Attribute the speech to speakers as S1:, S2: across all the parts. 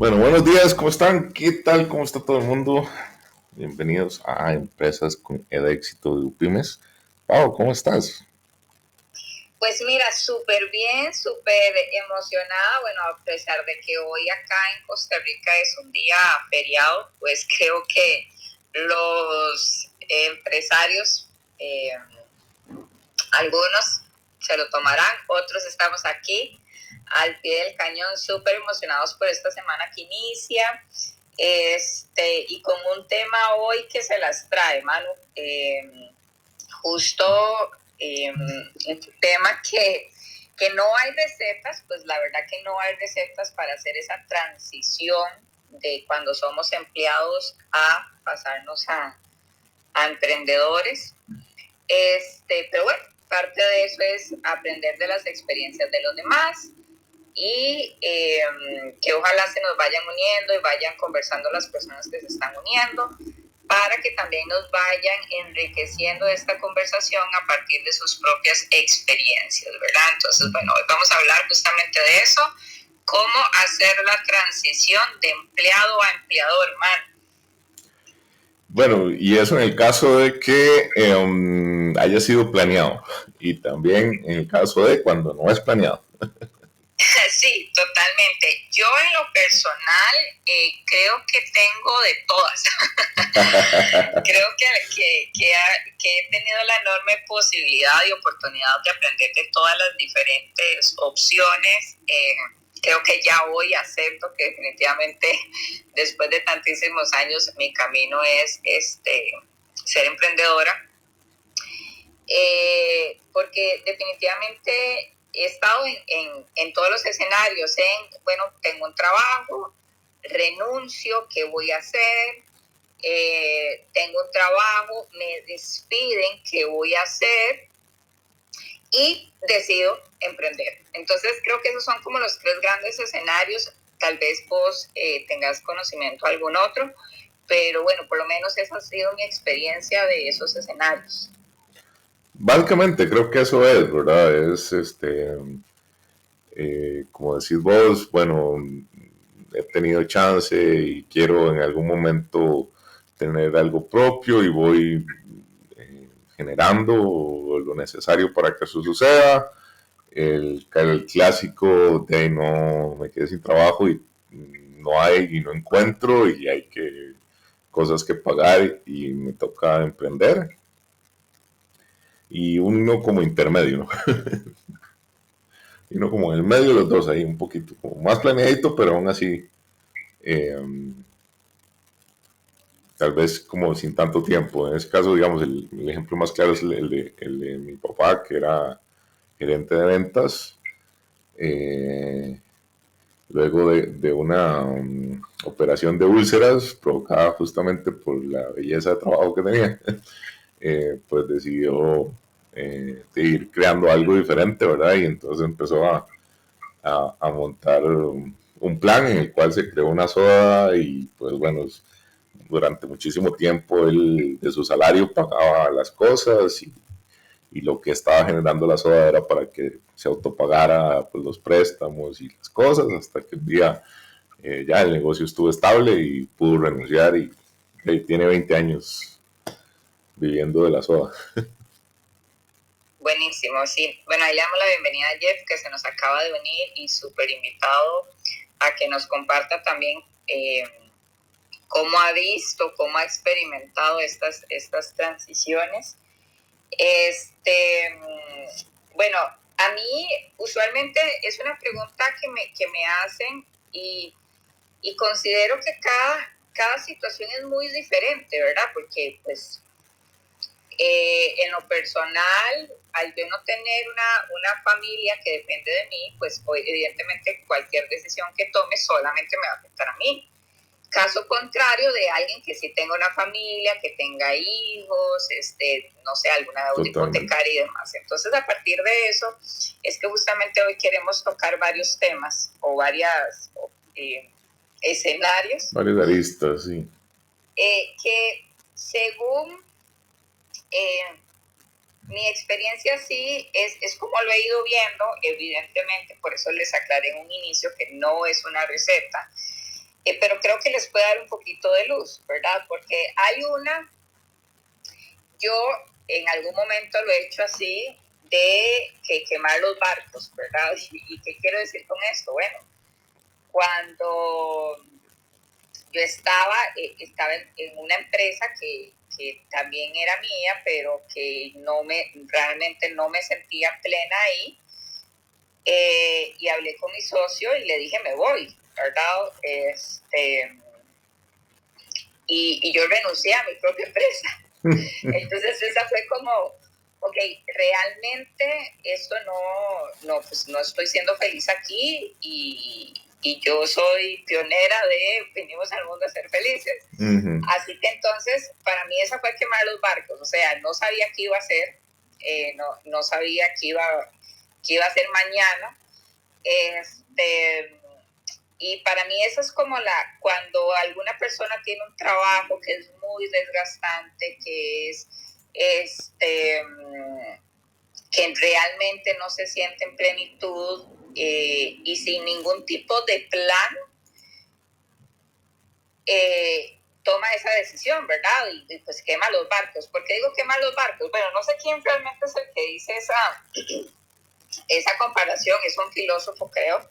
S1: Bueno, buenos días, ¿cómo están? ¿Qué tal? ¿Cómo está todo el mundo? Bienvenidos a Empresas con el Éxito de UPymes. Pau, ¿cómo estás?
S2: Pues mira, súper bien, súper emocionada. Bueno, a pesar de que hoy acá en Costa Rica es un día feriado, pues creo que los empresarios, algunos se lo tomarán, otros estamos aquí al pie del cañón, súper emocionados por esta semana que inicia. Y con un tema hoy que se las trae, Manu. Justo un tema que no hay recetas, pues la verdad que no hay recetas para hacer esa transición de cuando somos empleados a pasarnos a emprendedores. Pero bueno, parte de eso es aprender de las experiencias de los demás y que ojalá se nos vayan uniendo y vayan conversando las personas que se están uniendo para que también nos vayan enriqueciendo esta conversación a partir de sus propias experiencias, ¿verdad? Entonces, bueno, hoy vamos a hablar justamente de eso, cómo hacer la transición de empleado a empleador, hermano.
S1: Bueno, y eso en el caso de que haya sido planeado y también en el caso de cuando no es planeado.
S2: Sí, totalmente. Yo en lo personal creo que tengo de todas. Creo que he tenido la enorme posibilidad y oportunidad de aprender de todas las diferentes opciones. Creo que ya hoy acepto que definitivamente después de tantísimos años mi camino es ser emprendedora. Porque definitivamente he estado en todos los escenarios, bueno, tengo un trabajo, renuncio, ¿qué voy a hacer? Tengo un trabajo, me despiden, ¿qué voy a hacer? Y decido emprender. Entonces creo que esos son como los tres grandes escenarios. Tal vez vos tengas conocimiento de algún otro, pero bueno, por lo menos esa ha sido mi experiencia de esos escenarios.
S1: Básicamente creo que eso es, ¿verdad? Es, como decís vos, bueno, he tenido chance y quiero en algún momento tener algo propio y voy generando lo necesario para que eso suceda. El clásico de no me quedé sin trabajo y no hay y no encuentro y hay que cosas que pagar y me toca emprender. Y uno como intermedio, ¿no? Y uno como en el medio de los dos, ahí un poquito como más planeadito, pero aún así eh, tal vez como sin tanto tiempo. En ese caso, digamos, el ejemplo más claro es el de mi papá, que era gerente de ventas. Eh, Luego de una operación de úlceras provocada justamente por la belleza de trabajo que tenía, pues decidió ir creando algo diferente, ¿verdad? Y entonces empezó a montar un plan en el cual se creó una soda y pues bueno, durante muchísimo tiempo él de su salario pagaba las cosas y lo que estaba generando la soda era para que se autopagara pues, los préstamos y las cosas, hasta que un día ya el negocio estuvo estable y pudo renunciar y tiene 20 años viviendo de la soda.
S2: Buenísimo, sí. Bueno, ahí le damos la bienvenida a Jeff, que se nos acaba de venir y súper invitado a que nos comparta también cómo ha visto, cómo ha experimentado estas transiciones. Bueno, a mí usualmente es una pregunta que me hacen y considero que cada situación es muy diferente, ¿verdad? Porque pues en lo personal, al yo no tener una familia que depende de mí, pues evidentemente cualquier decisión que tome solamente me va a afectar a mí. Caso contrario de alguien que sí tenga una familia, que tenga hijos, no sé, alguna deuda hipotecaria y demás. Entonces, a partir de eso, es que justamente hoy queremos tocar varios temas o varias escenarios.
S1: Varias aristas, sí.
S2: Que según mi experiencia sí es como lo he ido viendo, evidentemente, por eso les aclaré en un inicio que no es una receta. pero creo que les puede dar un poquito de luz, ¿verdad? Porque yo en algún momento lo he hecho así, de que quemar los barcos, ¿verdad? ¿Y qué quiero decir con esto? Bueno, cuando yo estaba en una empresa que también era mía, pero que realmente no me sentía plena ahí, y hablé con mi socio y le dije, me voy, ¿verdad? Y yo renuncié a mi propia empresa. Entonces esa fue como, ok, realmente esto pues no estoy siendo feliz aquí, y yo soy pionera de venimos al mundo a ser felices.
S1: Uh-huh.
S2: Así que entonces para mí esa fue quemar los barcos, o sea, no sabía qué iba a ser, no sabía qué iba a ser mañana. Y para mí eso es como cuando alguna persona tiene un trabajo que es muy desgastante, que realmente no se siente en plenitud, y sin ningún tipo de plan, toma esa decisión, ¿verdad? Y pues quema los barcos. ¿Por qué digo quema los barcos? Bueno, no sé quién realmente es el que dice esa comparación, es un filósofo, creo,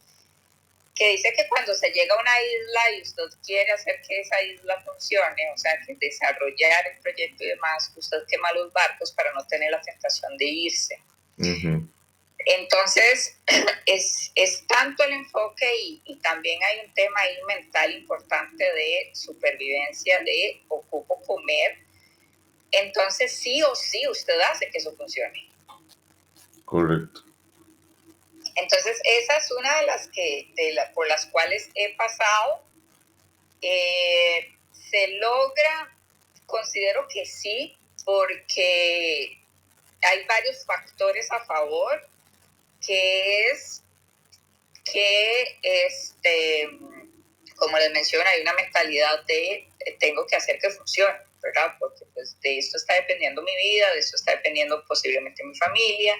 S2: que dice que cuando se llega a una isla y usted quiere hacer que esa isla funcione, o sea, que desarrollar el proyecto y demás, usted quema los barcos para no tener la tentación de irse.
S1: Uh-huh.
S2: Entonces, es tanto el enfoque, y también hay un tema ahí mental importante de supervivencia, de ocupo comer. Entonces, sí o sí, usted hace que eso funcione.
S1: Correcto.
S2: Entonces, esa es una de las por las cuales he pasado. Se logra, considero que sí, porque hay varios factores a favor, que es que, como les menciono, hay una mentalidad de tengo que hacer que funcione, ¿verdad? Porque pues de esto está dependiendo mi vida, de esto está dependiendo posiblemente mi familia.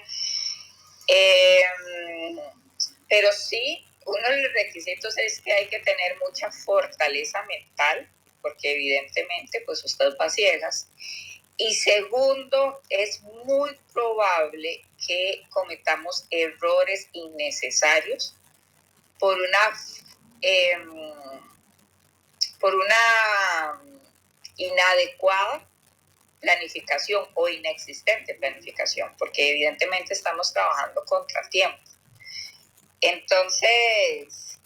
S2: Pero sí, uno de los requisitos es que hay que tener mucha fortaleza mental, porque evidentemente pues usted va a ciegas. Y segundo, es muy probable que cometamos errores innecesarios por una inadecuada planificación o inexistente planificación, porque evidentemente estamos trabajando contra tiempo. Entonces,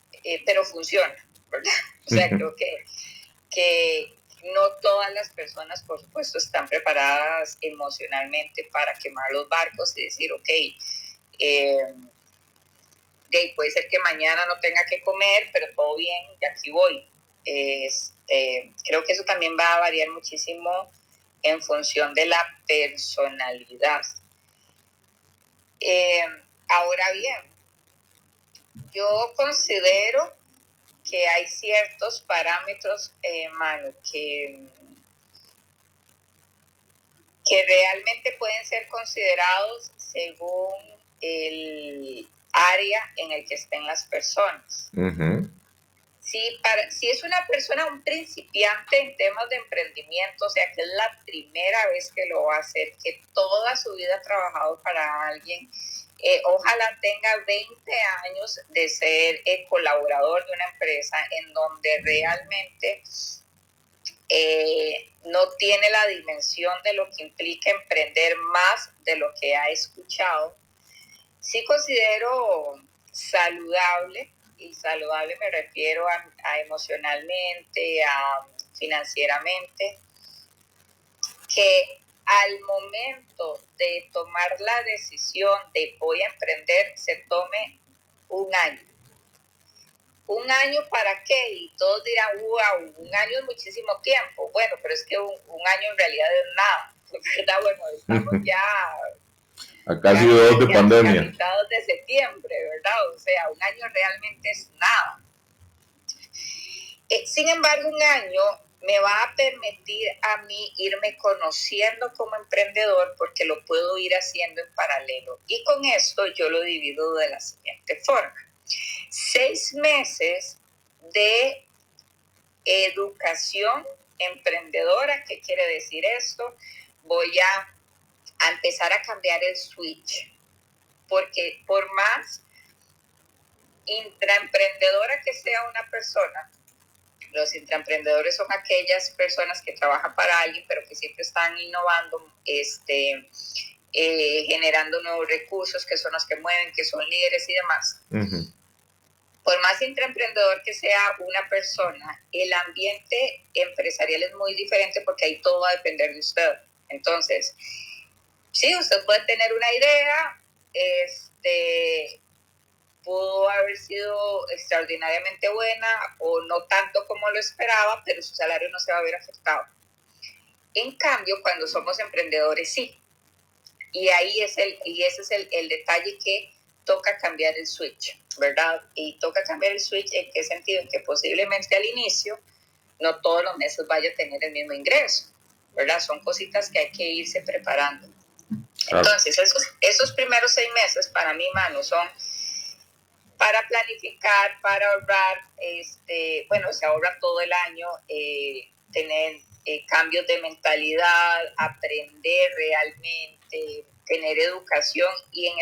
S2: pero funciona, ¿verdad? O sea, creo que no todas las personas, por supuesto, están preparadas emocionalmente para quemar los barcos y decir, ok, puede ser que mañana no tenga que comer, pero todo bien, y aquí voy. Creo que eso también va a variar muchísimo en función de la personalidad. Ahora bien, yo considero que hay ciertos parámetros, Manu, que realmente pueden ser considerados según el área en el que estén las personas.
S1: Uh-huh.
S2: Si es una persona, un principiante en temas de emprendimiento, o sea, que es la primera vez que lo va a hacer, que toda su vida ha trabajado para alguien, ojalá tenga 20 años de ser colaborador de una empresa en donde realmente no tiene la dimensión de lo que implica emprender más de lo que ha escuchado. Sí considero saludable, y saludable me refiero a emocionalmente, a financieramente, que al momento de tomar la decisión de voy a emprender, se tome un año. ¿Un año para qué? Y todos dirán, wow, un año es muchísimo tiempo. Bueno, pero es que un año en realidad es nada, ¿verdad? Bueno, estamos ya
S1: a casi 2 de pandemia.
S2: A mitad de septiembre, ¿verdad? O sea, un año realmente es nada. Sin embargo, un año me va a permitir a mí irme conociendo como emprendedor, porque lo puedo ir haciendo en paralelo. Y con esto yo lo divido de la siguiente forma. 6 meses de educación emprendedora. ¿Qué quiere decir esto? Voy a empezar a cambiar el switch, porque por más intraemprendedora que sea una persona, los intraemprendedores son aquellas personas que trabajan para alguien, pero que siempre están innovando, generando nuevos recursos, que son los que mueven, que son líderes y demás. Uh-huh. Por más intraemprendedor que sea una persona, el ambiente empresarial es muy diferente porque ahí todo va a depender de usted. Entonces, sí, usted puede tener una idea, pudo haber sido extraordinariamente buena o no tanto como lo esperaba, pero su salario no se va a ver afectado. En cambio, cuando somos emprendedores, sí. Y ese es el detalle, que toca cambiar el switch, ¿verdad? Y toca cambiar el switch ¿en qué sentido? En que posiblemente al inicio no todos los meses vaya a tener el mismo ingreso, ¿verdad? Son cositas que hay que irse preparando. Entonces, esos primeros 6 meses para mí, mano, son para planificar, para ahorrar, se ahorra todo el año, tener cambios de mentalidad, aprender realmente, tener educación. Y en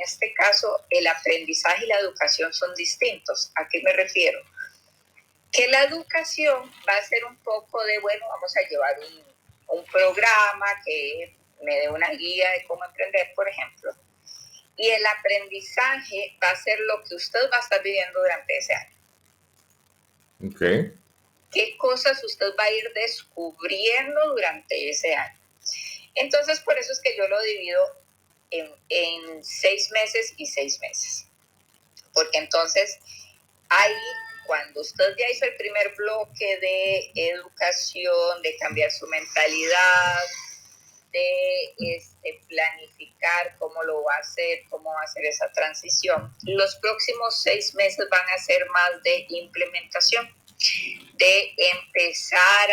S2: este caso, el aprendizaje y la educación son distintos. ¿A qué me refiero? Que la educación va a ser un poco de, bueno, vamos a llevar un programa que me dé una guía de cómo emprender, por ejemplo. Y el aprendizaje va a ser lo que usted va a estar viviendo durante ese año.
S1: Okay.
S2: ¿Qué cosas usted va a ir descubriendo durante ese año? Entonces, por eso es que yo lo divido en 6 meses y 6 meses. Porque entonces, ahí, cuando usted ya hizo el primer bloque de educación, de cambiar su mentalidad, de planificar cómo lo va a hacer, cómo va a hacer esa transición, los próximos 6 meses van a ser más de implementación, de empezar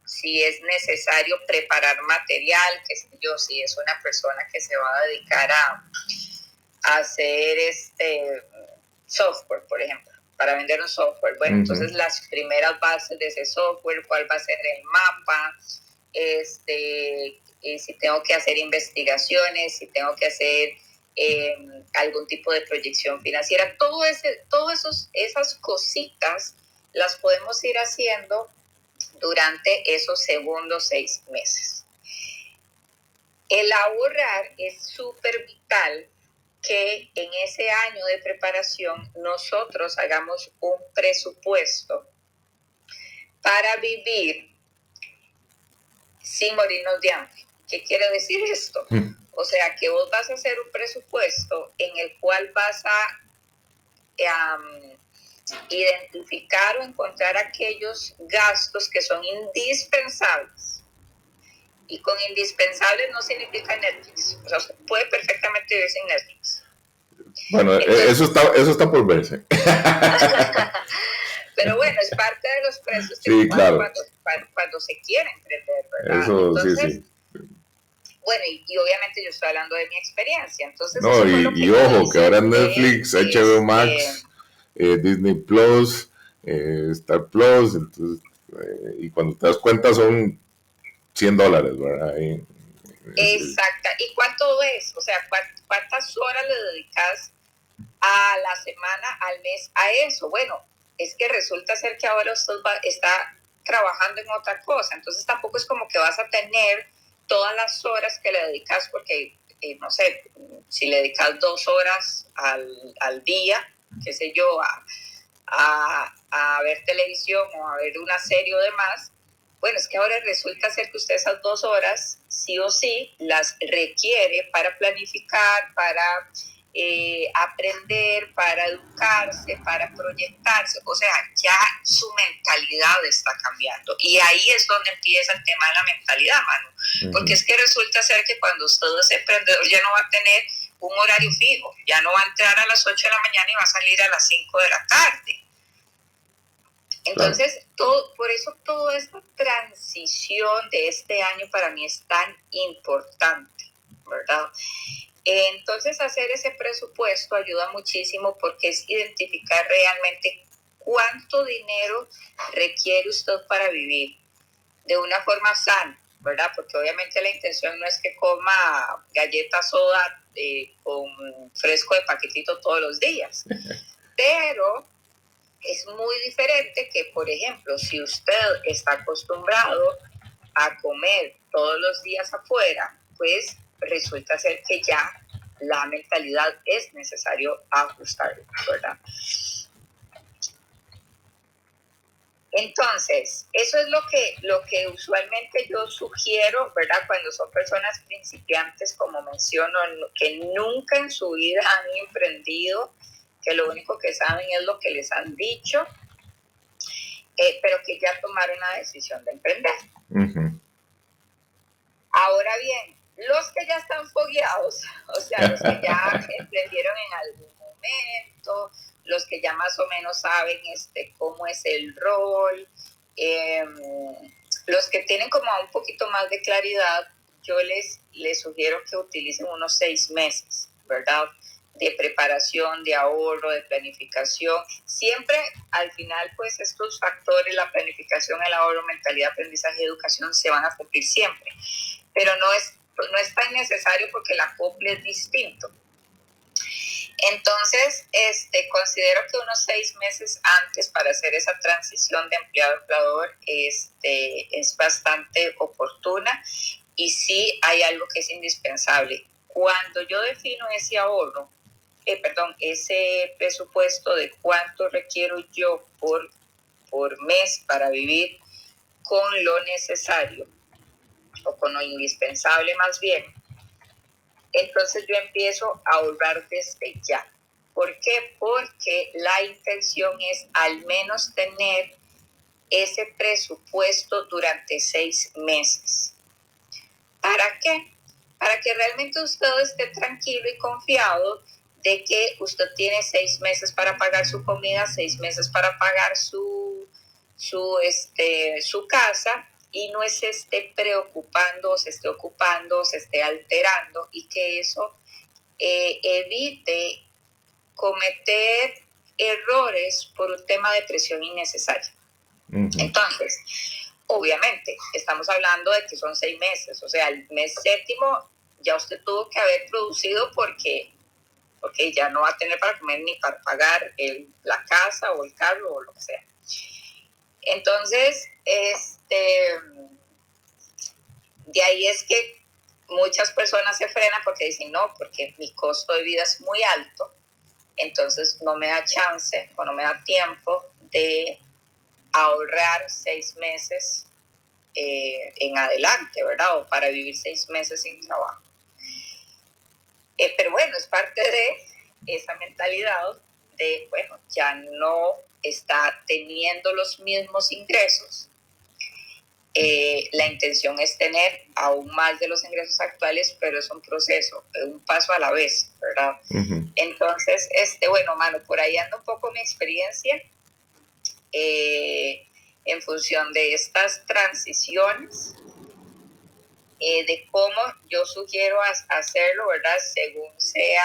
S2: si es necesario preparar material, que sé yo, si es una persona que se va a dedicar a hacer software, por ejemplo, para vender un software. Bueno, entonces las primeras bases de ese software, cuál va a ser el mapa, si tengo que hacer investigaciones, si tengo que hacer algún tipo de proyección financiera, todas esas cositas las podemos ir haciendo durante esos segundos 6 meses. El ahorrar es súper vital, que en ese año de preparación nosotros hagamos un presupuesto para vivir sin morirnos de hambre. ¿Qué quiere decir esto? O sea, que vos vas a hacer un presupuesto en el cual vas a identificar o encontrar aquellos gastos que son indispensables. Y con indispensables no significa Netflix. O sea, se puede perfectamente vivir sin Netflix.
S1: Bueno, entonces, eso está por verse.
S2: Pero bueno, es parte de los precios que
S1: sí, claro.
S2: cuando se quiere emprender, ¿verdad?
S1: Eso, entonces,
S2: sí. Bueno, y obviamente yo estoy hablando de mi experiencia. Entonces,
S1: no, y ojo, que ahora Netflix, HBO Max, Disney Plus, Star Plus, entonces, y cuando te das cuenta son $100, ¿verdad?
S2: Exacta. ¿Y cuánto es? O sea, ¿cuántas horas le dedicas a la semana, al mes a eso? Bueno, es que resulta ser que ahora usted está trabajando en otra cosa, entonces tampoco es como que vas a tener todas las horas que le dedicas, porque, no sé, si le dedicas 2 horas al día, qué sé yo, a ver televisión o a ver una serie o demás, bueno, es que ahora resulta ser que usted esas 2 horas, sí o sí, las requiere para planificar, para aprender, para educarse, para proyectarse. O sea, ya su mentalidad está cambiando. Y ahí es donde empieza el tema de la mentalidad, Manu. Porque es que resulta ser que cuando usted es emprendedor ya no va a tener un horario fijo, ya no va a entrar a las 8 de la mañana y va a salir a las 5 de la tarde. Entonces, por eso toda esta transición de este año para mí es tan importante, ¿verdad? Entonces, hacer ese presupuesto ayuda muchísimo, porque es identificar realmente cuánto dinero requiere usted para vivir de una forma sana, ¿verdad? Porque obviamente la intención no es que coma galletas soda con fresco de paquetito todos los días, pero es muy diferente que, por ejemplo, si usted está acostumbrado a comer todos los días afuera, pues resulta ser que ya la mentalidad es necesario ajustarla, ¿verdad? Entonces, eso es lo que usualmente yo sugiero, ¿verdad? Cuando son personas principiantes, como menciono, que nunca en su vida han emprendido, que lo único que saben es lo que les han dicho, pero que ya tomaron la decisión de emprender. Uh-huh. Ahora bien, los que ya están fogueados, o sea, los que ya emprendieron en algún momento, los que ya más o menos saben cómo es el rol, los que tienen como un poquito más de claridad, yo les sugiero que utilicen unos 6 meses, ¿verdad? De preparación, de ahorro, de planificación. Siempre al final, pues estos factores, la planificación, el ahorro, mentalidad, aprendizaje y educación se van a cumplir siempre. Pero no es tan necesario porque el acople es distinto. Entonces, considero que unos 6 meses antes para hacer esa transición de empleado a empleador es bastante oportuna, y sí hay algo que es indispensable. Cuando yo defino ese ahorro, ese presupuesto de cuánto requiero yo por mes para vivir con lo necesario, o con lo indispensable más bien, entonces yo empiezo a ahorrar desde ya. ¿Por qué? Porque la intención es al menos tener ese presupuesto durante 6 meses. ¿Para qué? Para que realmente usted esté tranquilo y confiado de que usted tiene 6 meses para pagar su comida, 6 meses para pagar su casa, y no se esté preocupando, se esté ocupando, se esté alterando, y que eso evite cometer errores por un tema de presión innecesaria. Uh-huh. Entonces, obviamente, estamos hablando de que son 6 meses, o sea, el mes 7º ya usted tuvo que haber producido porque ya no va a tener para comer ni para pagar la casa o el carro o lo que sea. Entonces, de ahí es que muchas personas se frenan porque dicen, no, porque mi costo de vida es muy alto, entonces no me da chance o no me da tiempo de ahorrar 6 meses en adelante, ¿verdad? O para vivir 6 meses sin trabajo. Pero bueno, es parte de esa mentalidad de, bueno, ya no está teniendo los mismos ingresos. La intención es tener aún más de los ingresos actuales, pero es un proceso, un paso a la vez, ¿verdad? Uh-huh. Entonces, bueno, mano, por ahí anda un poco mi experiencia en función de estas transiciones, de cómo yo sugiero hacerlo, ¿verdad? Según sea,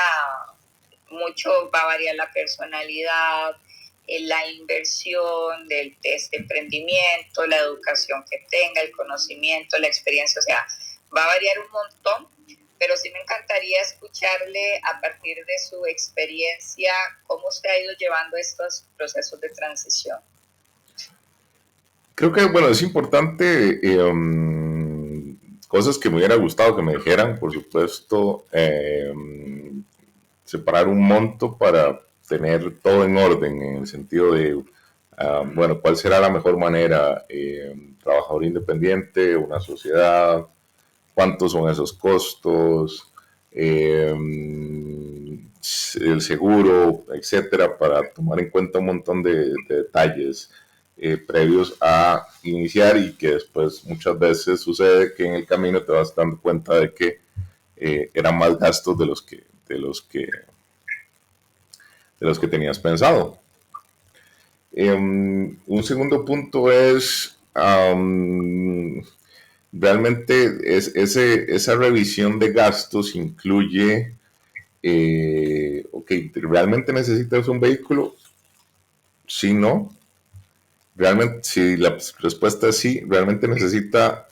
S2: mucho va a variar la personalidad, la inversión de este emprendimiento, la educación que tenga, el conocimiento, la experiencia, o sea, va a variar un montón, pero sí me encantaría escucharle a partir de su experiencia cómo usted ha ido llevando estos procesos de transición.
S1: Creo que, bueno, es importante cosas que me hubiera gustado que me dijeran, por supuesto, separar un monto para tener todo en orden, en el sentido de, bueno, cuál será la mejor manera, trabajador independiente, una sociedad, cuántos son esos costos, el seguro, etcétera, para tomar en cuenta un montón de detalles previos a iniciar, y que después muchas veces sucede que en el camino te vas dando cuenta de que eran más gastos de los que tenías pensado. Un segundo punto es realmente esa revisión de gastos incluye, ok, ¿realmente necesitas un vehículo? sí, no. Realmente, si la respuesta es sí, realmente necesita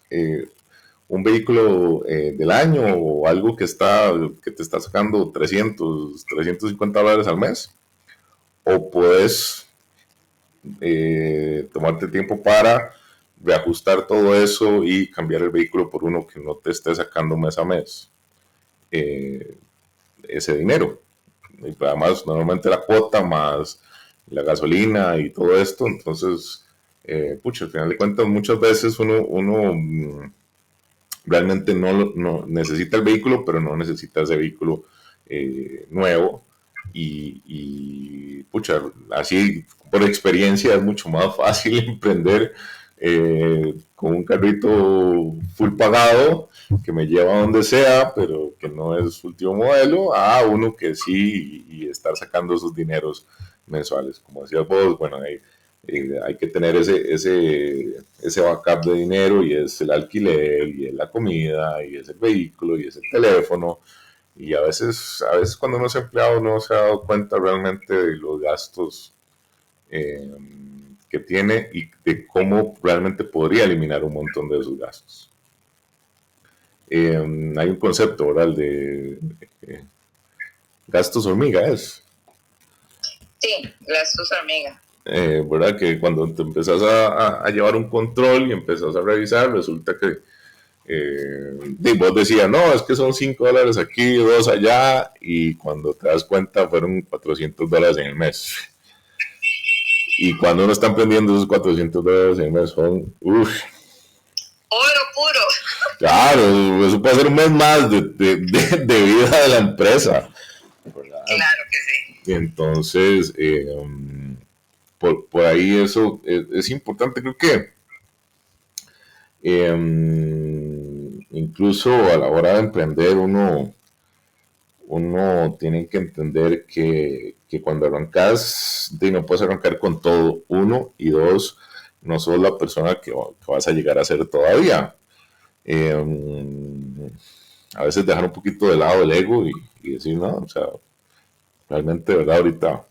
S1: un vehículo del año o algo que te está sacando $350 al mes, o puedes tomarte tiempo para reajustar todo eso y cambiar el vehículo por uno que no te esté sacando mes a mes eh, ese dinero. Y además, normalmente la cuota más la gasolina y todo esto, entonces, pucha, al final de cuentas, muchas veces uno realmente no necesita el vehículo, pero no necesita ese vehículo nuevo. Pucha, así por experiencia es mucho más fácil emprender con un carrito full pagado que me lleva a donde sea, pero que no es último modelo, a uno que sí y estar sacando esos dineros mensuales. Como decías vos, bueno, hay que tener ese backup de dinero y es el alquiler y es la comida y es el vehículo y es el teléfono. Y a veces cuando uno es empleado no se ha dado cuenta realmente de los gastos eh, que tiene y de cómo realmente podría eliminar un montón de esos gastos. Hay un concepto, ¿verdad? Eh, gastos hormiga, es.
S2: Sí, gastos hormiga.
S1: ¿Verdad? Que cuando te empezás a llevar un control y empezás a revisar, resulta que vos decías, no, es que son $5 aquí, 2 allá, y cuando te das cuenta fueron $400 en el mes. Y cuando uno está emprendiendo esos $400 en el mes son, uff,
S2: Oro puro.
S1: claro, eso puede ser un mes más de vida de la empresa, ¿verdad?
S2: Claro que sí.
S1: Y entonces, por ahí eso es importante, creo que incluso a la hora de emprender uno tiene que entender que cuando arrancas, no puedes arrancar con todo, uno, y dos, no sos la persona que vas a llegar a ser todavía. Eh, a veces dejar un poquito de lado el ego y decir, no, o sea, realmente, de verdad, ahorita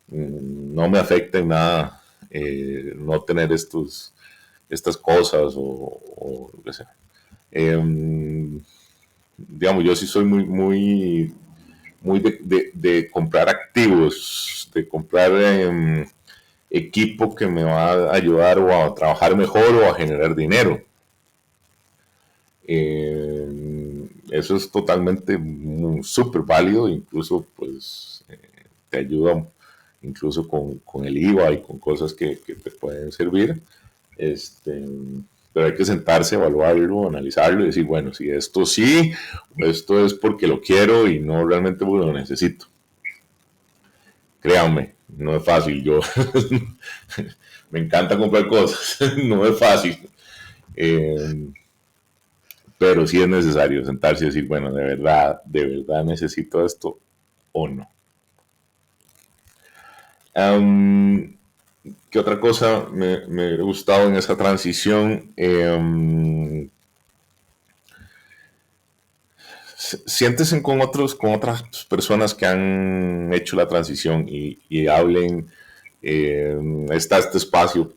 S1: no me afecta en nada no tener estas cosas o lo que sea. Digamos, yo sí soy muy de comprar activos, de comprar equipo que me va a ayudar o a trabajar mejor o a generar dinero. Eso es totalmente súper válido, incluso pues te ayuda incluso con el IVA y con cosas que te pueden servir. Pero hay que sentarse, evaluarlo, analizarlo y decir, bueno, si esto sí, esto es porque lo quiero y no realmente porque lo necesito. Créanme, no es fácil. Yo me encanta comprar cosas, no es fácil. Eh, pero sí es necesario sentarse y decir, bueno, de verdad necesito esto o no. ¿Qué otra cosa me ha gustado en esa transición? Siéntese con otras personas que han hecho la transición y hablen. Está este espacio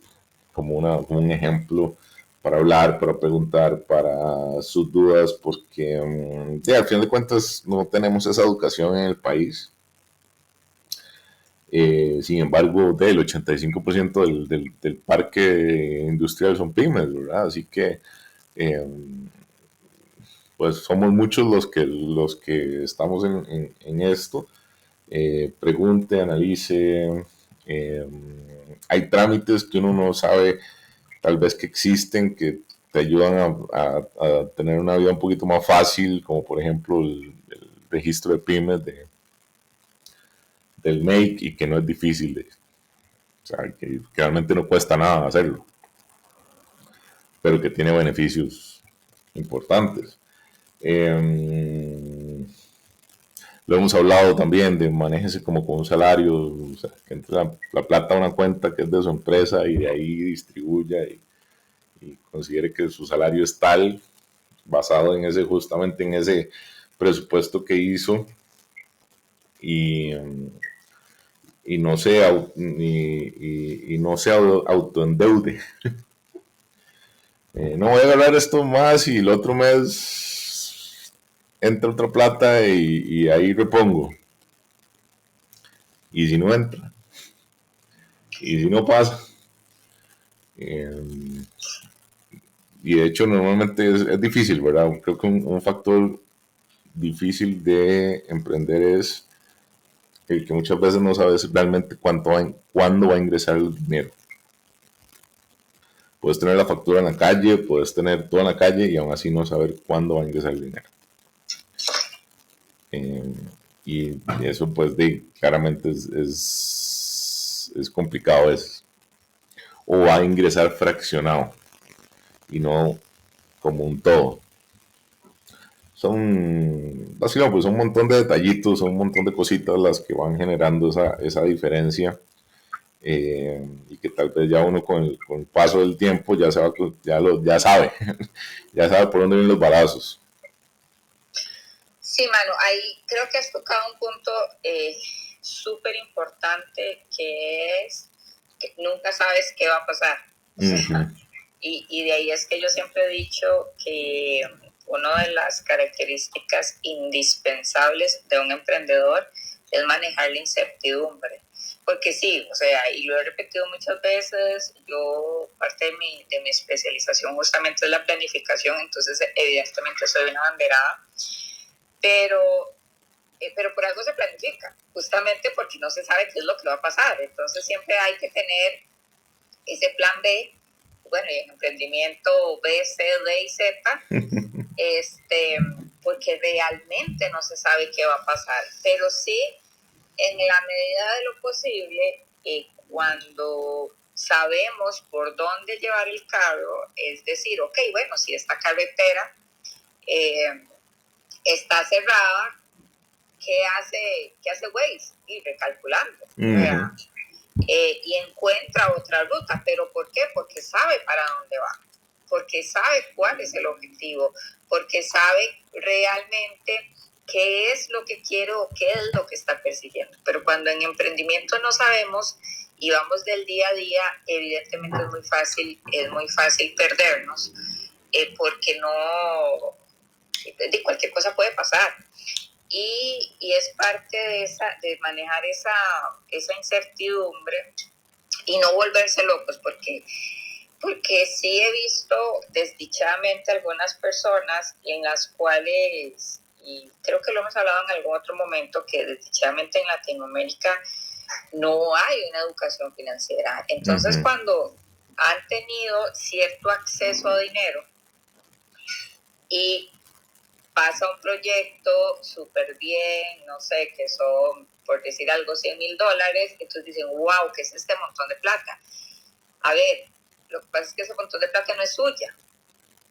S1: como un ejemplo para hablar, para preguntar, para sus dudas, porque al final de cuentas no tenemos esa educación en el país. Sin embargo, del 85% del parque industrial son pymes, ¿verdad? Así que eh, pues somos muchos los que estamos en esto. Pregunte, analice. eh, Hay trámites que uno no sabe tal vez que existen, que te ayudan a tener una vida un poquito más fácil, como por ejemplo el registro de pymes del MAKE y que no es difícil, o sea, que realmente no cuesta nada hacerlo, pero que tiene beneficios importantes. Lo hemos hablado también de manéjese como con un salario, o sea, que entre la plata a una cuenta que es de su empresa y de ahí distribuya y considere que su salario es tal, basado en justamente en ese presupuesto que hizo y, y no se, y no se autoendeude. No voy a ganar esto más y el otro mes entra otra plata y ahí repongo. Y si no entra, y si no pasa. Eh, y de hecho normalmente es difícil, ¿verdad? Creo que un factor difícil de emprender es el que muchas veces no sabes realmente cuándo va a ingresar el dinero. Puedes tener la factura en la calle, puedes tener todo en la calle y aún así no saber cuándo va a ingresar el dinero. Eh, y eso pues claramente es complicado a veces. O va a ingresar fraccionado y no como un todo. Básicamente, pues, son un montón de detallitos, son un montón de cositas las que van generando esa diferencia. Y que tal vez ya uno con el paso del tiempo ya sabe, ya sabe, ya sabe por dónde vienen los balazos.
S2: Sí, Manu, ahí creo que has tocado un punto súper importante, que es que nunca sabes qué va a pasar. O sea, y de ahí es que yo siempre he dicho que una de las características indispensables de un emprendedor es manejar la incertidumbre. Porque sí, o sea, y lo he repetido muchas veces, yo parte de mi especialización justamente es la planificación, entonces evidentemente soy una banderada, pero por algo se planifica, justamente porque no se sabe qué es lo que va a pasar. Entonces siempre hay que tener ese plan B, bueno, y en emprendimiento B, C, D y Z, porque realmente no se sabe qué va a pasar. Pero sí, en la medida de lo posible, cuando sabemos por dónde llevar el carro, es decir, ok, bueno, si esta carretera está cerrada, ¿qué hace Waze? Y recalculando. Y encuentra otra ruta. ¿Pero por qué? Porque sabe para dónde va, porque sabe cuál es el objetivo, porque sabe realmente qué es lo que quiero o qué es lo que está persiguiendo. Pero cuando en emprendimiento no sabemos y vamos del día a día, evidentemente es muy fácil perdernos, porque no, de cualquier cosa puede pasar. Y es parte de manejar esa incertidumbre y no volverse locos, porque sí he visto desdichadamente algunas personas en las cuales, y creo que lo hemos hablado en algún otro momento, que desdichadamente en Latinoamérica no hay una educación financiera. Entonces, cuando han tenido cierto acceso a dinero y pasa un proyecto súper bien, no sé, que son, por decir algo, $100,000, entonces dicen, wow, ¿qué es este montón de plata? A ver, lo que pasa es que ese montón de plata no es suya,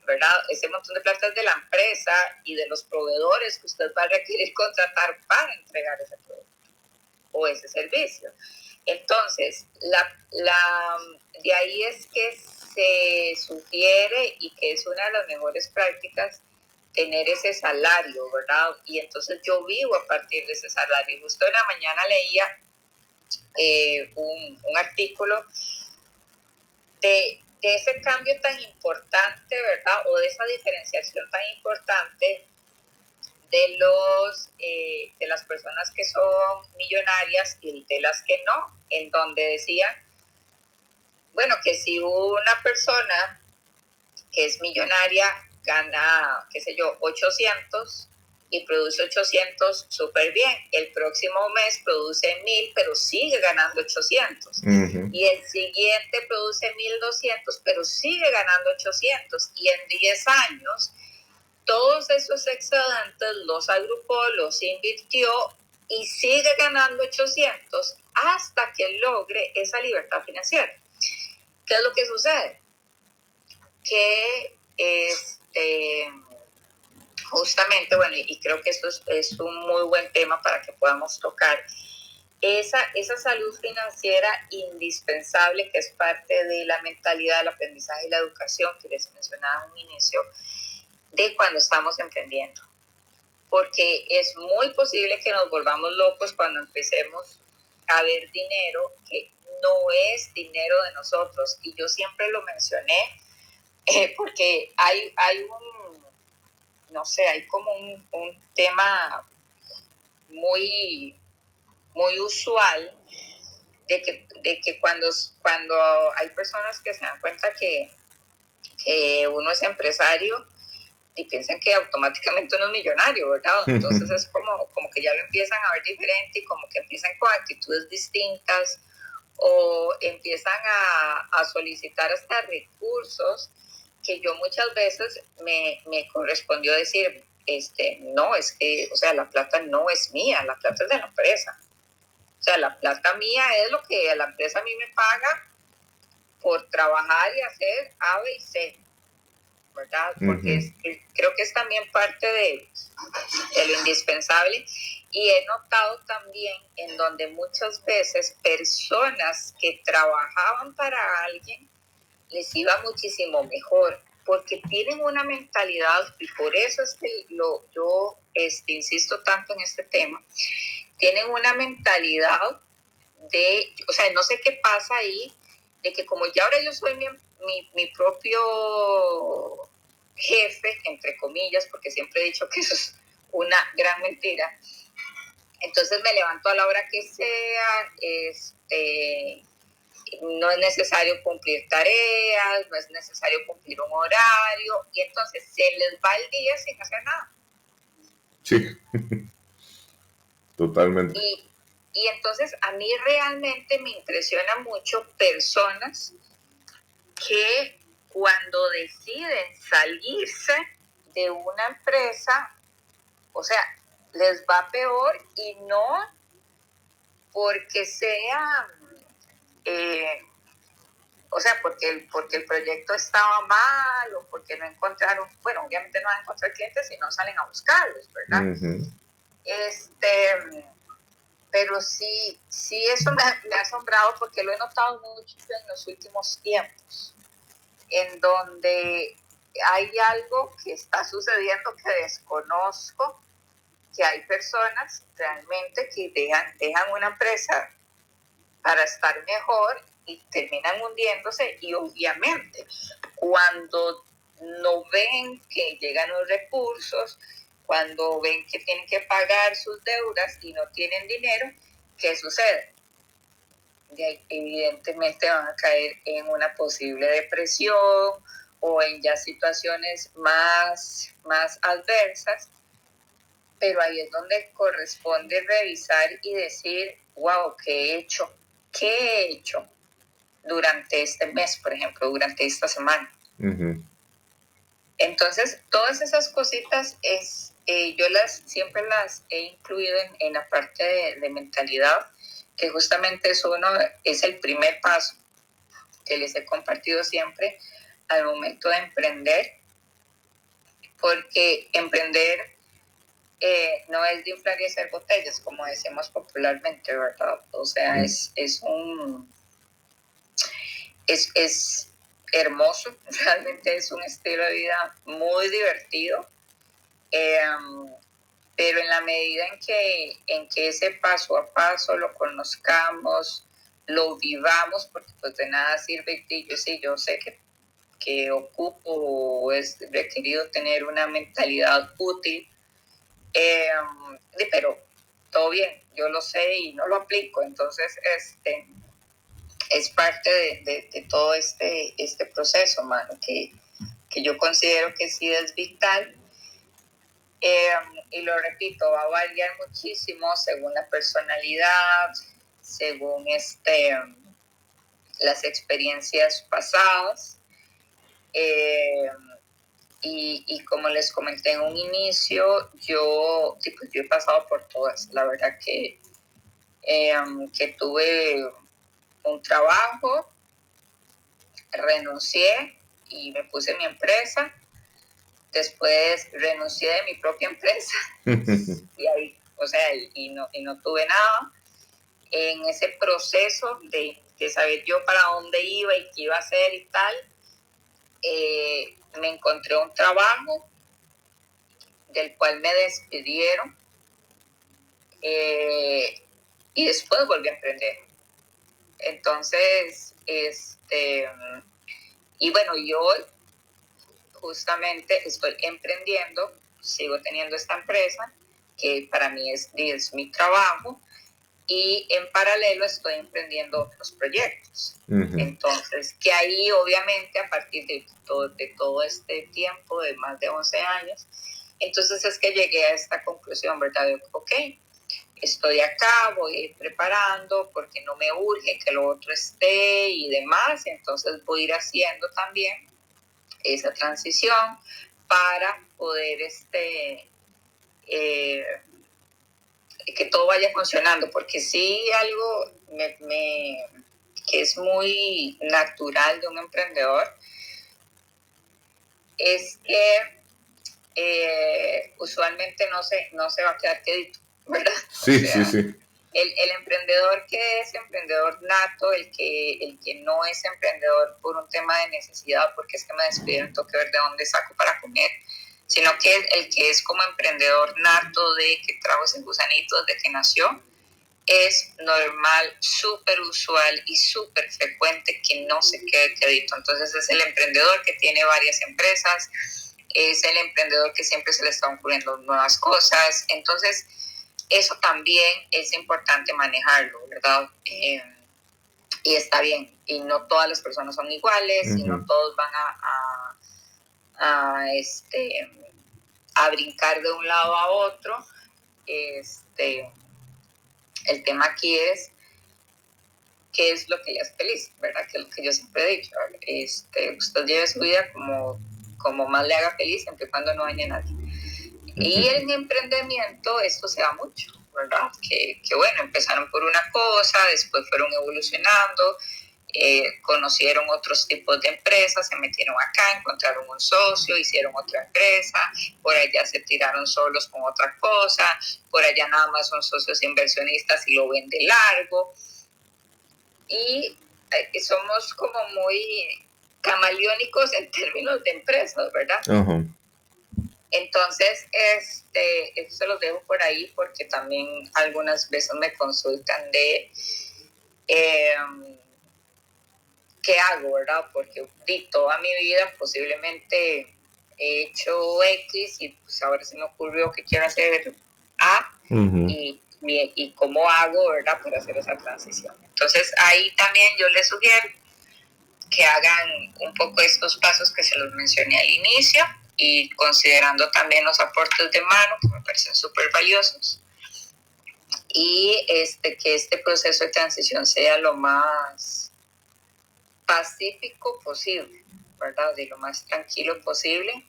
S2: ¿verdad? Ese montón de plata es de la empresa y de los proveedores que usted va a requerir contratar para entregar ese producto o ese servicio. Entonces, de ahí es que se sugiere, y que es una de las mejores prácticas, tener ese salario, ¿verdad? Y entonces yo vivo a partir de ese salario. Justo en la mañana leía un artículo de ese cambio tan importante, ¿verdad? O de esa diferenciación tan importante de las personas que son millonarias y de las que no, en donde decían, bueno, que si una persona que es millonaria gana, qué sé yo, 800 y produce 800 súper bien, el próximo mes produce 1,000, pero sigue ganando 800. Y el siguiente produce 1,200, pero sigue ganando 800. Y en 10 años, todos esos excedentes los agrupó, los invirtió y sigue ganando 800 hasta que logre esa libertad financiera. ¿Qué es lo que sucede? Que justamente, bueno, y creo que esto es un muy buen tema para que podamos tocar esa salud financiera indispensable, que es parte de la mentalidad, del aprendizaje y la educación que les mencionaba en un inicio, de cuando estamos emprendiendo. Porque es muy posible que nos volvamos locos cuando empecemos haber dinero que no es dinero de nosotros. Y yo siempre lo mencioné porque hay un, no sé, hay como un tema muy, muy usual de que cuando hay personas que se dan cuenta que uno es empresario y piensan que automáticamente uno es millonario, ¿verdad? Entonces es como que ya lo empiezan a ver diferente y como que empiezan con actitudes distintas o empiezan a solicitar hasta recursos que yo muchas veces me correspondió decir, no, es que, o sea, la plata no es mía, la plata es de la empresa. O sea, la plata mía es lo que la empresa a mí me paga por trabajar y hacer A, B y C, ¿verdad? Porque creo que es también parte de lo indispensable. Y he notado también en donde muchas veces personas que trabajaban para alguien les iba muchísimo mejor, porque tienen una mentalidad, y por eso es que yo insisto tanto en este tema, tienen una mentalidad de, o sea, no sé qué pasa ahí, de que como ya ahora yo soy mi propio jefe, entre comillas, porque siempre he dicho que eso es una gran mentira, entonces me levanto a la hora que sea, no es necesario cumplir tareas, no es necesario cumplir un horario, y entonces se les va el día sin hacer nada.
S1: Sí, totalmente.
S2: Y entonces a mí realmente me impresiona mucho personas que cuando deciden salirse de una empresa, o sea, les va peor y no porque sea, o sea, porque el proyecto estaba mal o porque no encontraron, bueno, obviamente no van a encontrar clientes si no salen a buscarlos, ¿verdad? Pero sí eso me ha asombrado porque lo he notado mucho en los últimos tiempos, en donde hay algo que está sucediendo que desconozco, que hay personas realmente que dejan una empresa para estar mejor y terminan hundiéndose, y obviamente cuando no ven que llegan los recursos, cuando ven que tienen que pagar sus deudas y no tienen dinero, ¿qué sucede? Evidentemente van a caer en una posible depresión o en ya situaciones más adversas, pero ahí es donde corresponde revisar y decir, wow, ¿qué he hecho? ¿Qué he hecho durante este mes, por ejemplo, durante esta semana? Entonces, todas esas cositas yo siempre las he incluido en la parte de mentalidad, que justamente es el primer paso que les he compartido siempre al momento de emprender, porque emprender no es de inflar y hacer botellas, como decimos popularmente, ¿verdad? O sea, es hermoso, realmente es un estilo de vida muy divertido, pero en la medida en que ese paso a paso lo conozcamos, lo vivamos, porque pues de nada sirve, yo sé que ocupo o es requerido tener una mentalidad útil, pero todo bien, yo lo sé y no lo aplico, entonces es parte de todo este proceso, mano, que yo considero que sí es vital. Y lo repito, va a variar muchísimo según la personalidad, según las experiencias pasadas. Y como les comenté en un inicio, yo he pasado por todas. La verdad que tuve un trabajo, renuncié y me puse mi empresa. Después renuncié de mi propia empresa y ahí, o sea, y no tuve nada. En ese proceso de saber yo para dónde iba y qué iba a hacer y tal, me encontré un trabajo del cual me despidieron. y después volví a emprender. Entonces, y bueno, yo justamente estoy emprendiendo, sigo teniendo esta empresa, que para mí es mi trabajo, y en paralelo estoy emprendiendo otros proyectos. Entonces, que ahí obviamente a partir de todo este tiempo, de más de 11 años, entonces es que llegué a esta conclusión, ¿verdad? De, ok, estoy acá, voy a ir preparando porque no me urge que lo otro esté y demás, entonces voy a ir haciendo también esa transición para poder que todo vaya funcionando, porque sí algo que es muy natural de un emprendedor es que usualmente no se va a quedar quedito, ¿verdad?
S1: Sí, o sea, sí.
S2: El emprendedor que es emprendedor nato, el que no es emprendedor por un tema de necesidad, porque es que me despidieron, tengo que ver de dónde saco para comer, sino que el que es como emprendedor nato de que trajo ese gusanito desde que nació, es normal, súper usual y súper frecuente que no se quede quedito. Entonces es el emprendedor que tiene varias empresas, es el emprendedor que siempre se le están ocurriendo nuevas cosas. Entonces eso también es importante manejarlo, ¿verdad? Y está bien. Y no todas las personas son iguales, y no todos van a brincar de un lado a otro. El tema aquí es qué es lo que le hace feliz, ¿verdad? Que es lo que yo siempre he dicho. Usted lleve su vida como más le haga feliz, siempre y cuando no dañe a nadie. Y en emprendimiento esto se da mucho, ¿verdad? Que bueno, empezaron por una cosa, después fueron evolucionando, conocieron otros tipos de empresas, se metieron acá, encontraron un socio, hicieron otra empresa, por allá se tiraron solos con otra cosa, por allá nada más son socios inversionistas y lo ven de largo. Y somos como muy camaleónicos en términos de empresas, ¿verdad? Entonces, eso se los dejo por ahí porque también algunas veces me consultan de qué hago, ¿verdad? Porque toda mi vida posiblemente he hecho X y pues ahora se me ocurrió que quiero hacer A y cómo hago, ¿verdad? Para hacer esa transición. Entonces, ahí también yo les sugiero que hagan un poco estos pasos que se los mencioné al inicio y considerando también los aportes de mano que me parecen súper valiosos y que este proceso de transición sea lo más pacífico posible, ¿verdad? De lo más tranquilo posible,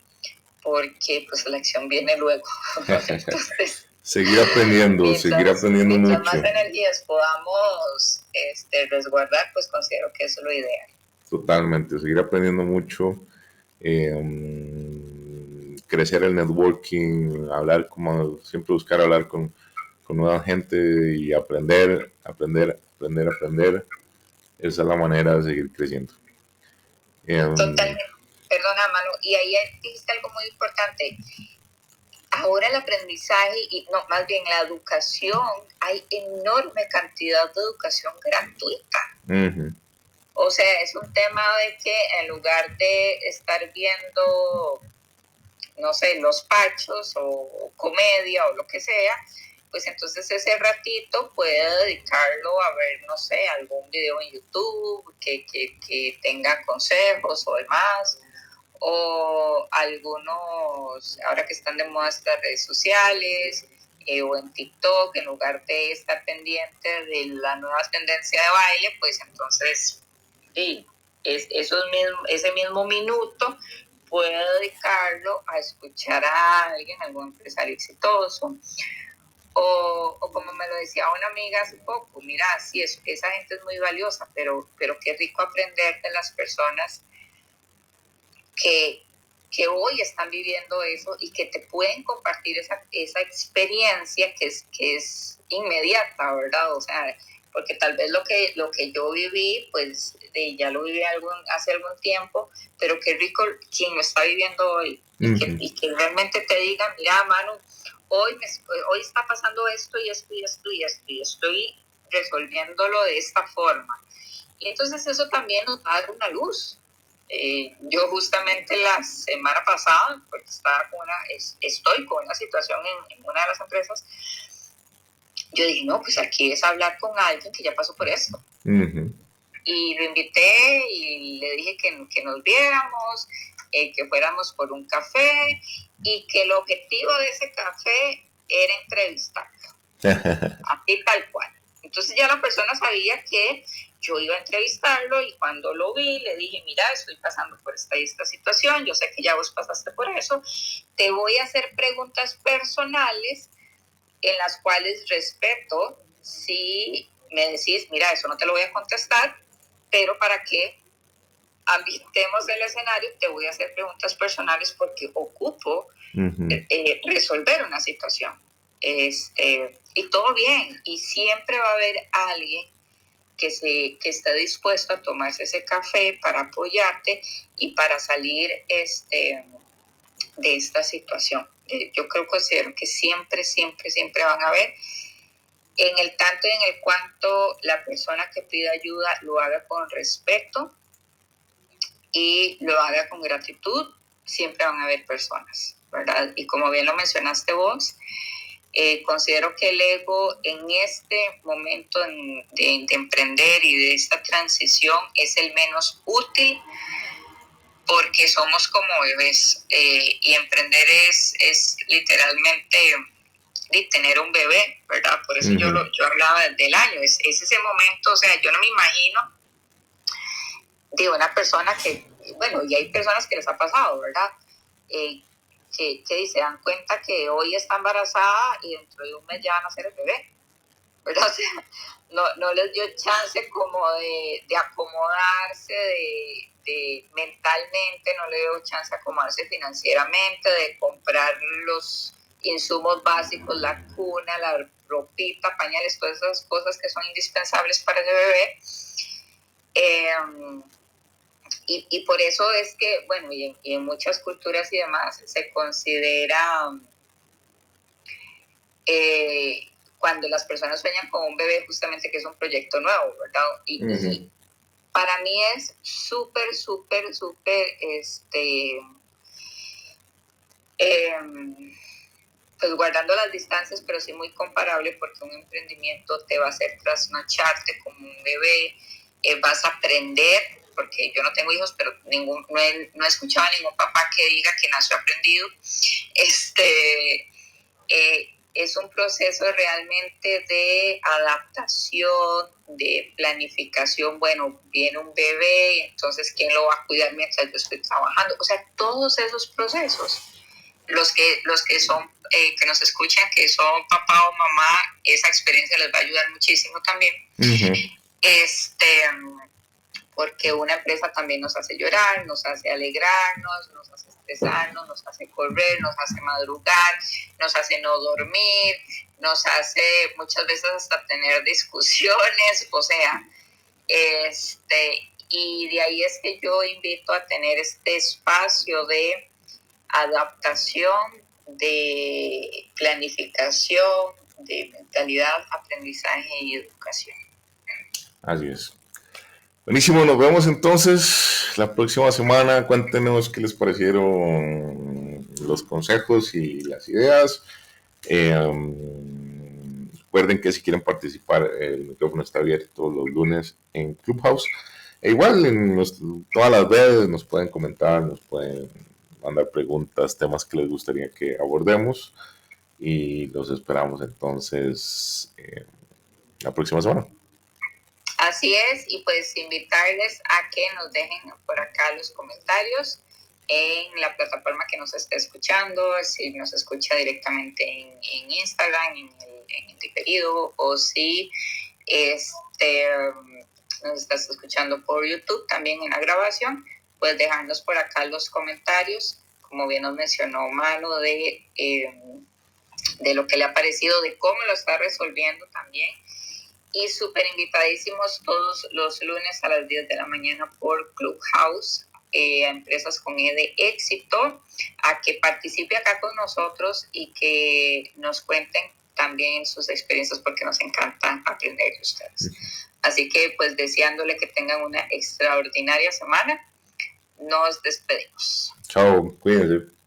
S2: porque pues la acción viene luego. Entonces,
S1: seguir aprendiendo
S2: mientras
S1: mucho.
S2: Más energías podamos resguardar, pues considero que eso es lo ideal.
S1: Totalmente, seguir aprendiendo mucho, crecer el networking, hablar, como siempre buscar hablar con nueva gente y aprender. Esa es la manera de seguir creciendo.
S2: Totalmente. Perdona, Manu, y ahí dijiste algo muy importante. Ahora el aprendizaje, y no, más bien la educación, hay enorme cantidad de educación gratuita. O sea, es un tema de que en lugar de estar viendo, no sé, los pachos o comedia o lo que sea, pues entonces ese ratito puede dedicarlo a ver, no sé, algún video en YouTube que tenga consejos o demás, o algunos, ahora que están de moda estas redes sociales, o en TikTok, en lugar de estar pendiente de la nueva tendencia de baile, pues entonces ese mismo minuto puede dedicarlo a escuchar a alguien, algún empresario exitoso, o como me lo decía una amiga hace poco, mira, sí, esa gente es muy valiosa, pero qué rico aprender de las personas que hoy están viviendo eso y que te pueden compartir esa experiencia que es inmediata, ¿verdad? O sea, porque tal vez lo que yo viví, pues ya lo viví hace algún tiempo, pero qué rico quien lo está viviendo hoy y que realmente te digan, mira, Manu, hoy está pasando esto y esto y esto y esto y estoy resolviéndolo de esta forma. Y entonces eso también nos da una luz. Yo justamente la semana pasada, porque estoy con una situación en una de las empresas, yo dije, no, pues aquí es hablar con alguien que ya pasó por esto. Uh-huh. Y lo invité y le dije que nos viéramos, que fuéramos por un café y que el objetivo de ese café era entrevistarlo. Así tal cual. Entonces ya la persona sabía que yo iba a entrevistarlo y cuando lo vi le dije, mira, estoy pasando por esta situación, yo sé que ya vos pasaste por eso, te voy a hacer preguntas personales en las cuales respeto si me decís, mira, eso no te lo voy a contestar, pero para que ambientemos el escenario te voy a hacer preguntas personales porque ocupo resolver una situación. Y todo bien, y siempre va a haber alguien que esté dispuesto a tomarse ese café para apoyarte y para salir de esta situación. Yo considero que siempre van a haber, en el tanto y en el cuanto la persona que pide ayuda lo haga con respeto y lo haga con gratitud, siempre van a haber personas, ¿verdad? Y como bien lo mencionaste vos, considero que el ego en este momento de emprender y de esta transición es el menos útil porque somos como bebés y emprender es literalmente de tener un bebé, ¿verdad? Por eso yo hablaba del año, es ese momento, o sea, yo no me imagino de una persona que, bueno, y hay personas que les ha pasado, ¿verdad? Que se dan cuenta que hoy está embarazada y dentro de un mes ya van a ser el bebé, ¿verdad? O sea, no les dio chance como de acomodarse mentalmente, no le dio chance de acomodarse financieramente, de comprar los insumos básicos, la cuna, la ropita, pañales, todas esas cosas que son indispensables para el bebé. Y por eso es que, bueno, y en muchas culturas y demás se considera cuando las personas sueñan con un bebé justamente que es un proyecto nuevo, ¿verdad? Y para mí es súper, pues guardando las distancias, pero sí muy comparable porque un emprendimiento te va a hacer trasnocharte como un bebé, vas a aprender, porque yo no tengo hijos, pero no he escuchado a ningún papá que diga que nació aprendido. Es un proceso realmente de adaptación, de planificación. Bueno, viene un bebé, entonces ¿quién lo va a cuidar mientras yo estoy trabajando? O sea, todos esos procesos, los que son, que nos escuchan, que son papá o mamá, esa experiencia les va a ayudar muchísimo también. Porque una empresa también nos hace llorar, nos hace alegrarnos, nos hace estresarnos, nos hace correr, nos hace madrugar, nos hace no dormir, nos hace muchas veces hasta tener discusiones, o sea, y de ahí es que yo invito a tener este espacio de adaptación, de planificación, de mentalidad, aprendizaje y educación.
S1: Así es. Buenísimo, nos vemos entonces la próxima semana. Cuéntenos qué les parecieron los consejos y las ideas. Recuerden que si quieren participar, el micrófono está abierto los lunes en Clubhouse. E igual en todas las redes nos pueden comentar, nos pueden mandar preguntas, temas que les gustaría que abordemos. Y los esperamos entonces la próxima semana.
S2: Así es, y pues invitarles a que nos dejen por acá los comentarios en la plataforma que nos esté escuchando, si nos escucha directamente en Instagram, en el diferido, o si nos estás escuchando por YouTube también en la grabación, pues dejarnos por acá los comentarios, como bien nos mencionó Manu, de lo que le ha parecido, de cómo lo está resolviendo también. Y súper invitadísimos todos los lunes a las 10 de la mañana por Clubhouse, a Empresas con E de Éxito, a que participe acá con nosotros y que nos cuenten también sus experiencias porque nos encanta aprender de ustedes. Así que pues deseándole que tengan una extraordinaria semana, nos despedimos.
S1: Chao, cuídense.